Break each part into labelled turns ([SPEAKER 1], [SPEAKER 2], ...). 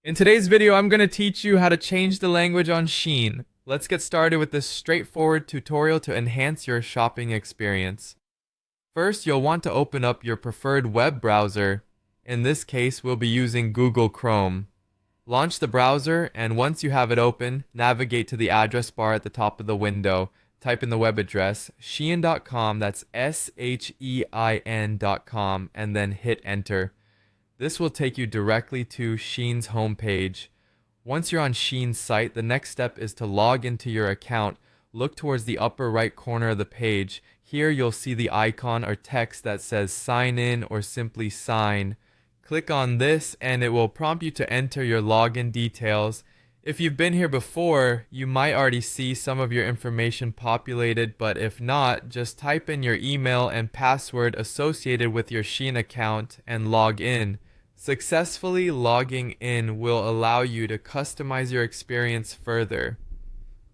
[SPEAKER 1] In today's video, I'm going to teach you how to change the language on SHEIN. Let's get started with this straightforward tutorial to enhance your shopping experience. First, you'll want to open up your preferred web browser. In this case, we'll be using Google Chrome. Launch the browser, and once you have it open, navigate to the address bar at the top of the window. Type in the web address, shein.com, that's SHEIN.com, and then hit enter. This will take you directly to SHEIN's homepage. Once you're on SHEIN's site, the next step is to log into your account. Look towards the upper right corner of the page. Here you'll see the icon or text that says sign in or simply sign. Click on this and it will prompt you to enter your login details. If you've been here before, you might already see some of your information populated, but if not, just type in your email and password associated with your SHEIN account and log in. Successfully logging in will allow you to customize your experience further.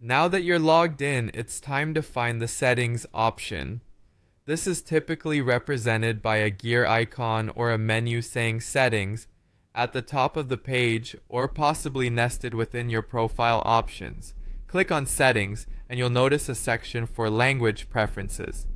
[SPEAKER 1] Now that you're logged in, it's time to find the settings option. This is typically represented by a gear icon or a menu saying settings at the top of the page, or possibly nested within your profile options. Click on settings and you'll notice a section for language preferences.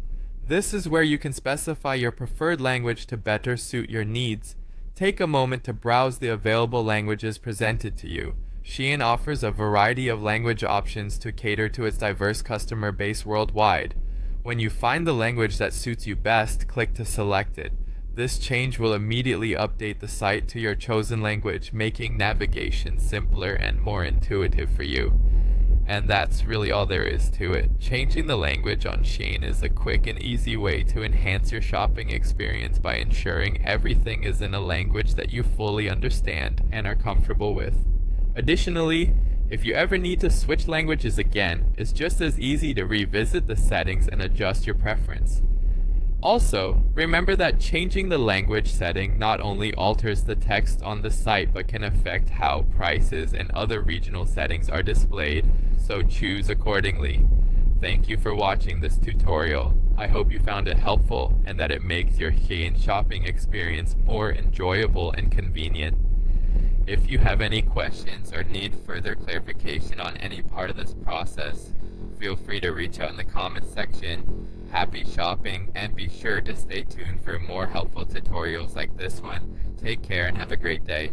[SPEAKER 1] This is where you can specify your preferred language to better suit your needs. Take a moment to browse the available languages presented to you. SHEIN offers a variety of language options to cater to its diverse customer base worldwide. When you find the language that suits you best, click to select it. This change will immediately update the site to your chosen language, making navigation simpler and more intuitive for you. And that's really all there is to it. Changing the language on SHEIN is a quick and easy way to enhance your shopping experience by ensuring everything is in a language that you fully understand and are comfortable with. Additionally, if you ever need to switch languages again, it's just as easy to revisit the settings and adjust your preference. Also, remember that changing the language setting not only alters the text on the site but can affect how prices and other regional settings are displayed, so choose accordingly. Thank you for watching this tutorial. I hope you found it helpful and that it makes your SHEIN shopping experience more enjoyable and convenient. If you have any questions or need further clarification on any part of this process, feel free to reach out in the comments section. Happy shopping, and be sure to stay tuned for more helpful tutorials like this one. Take care and have a great day.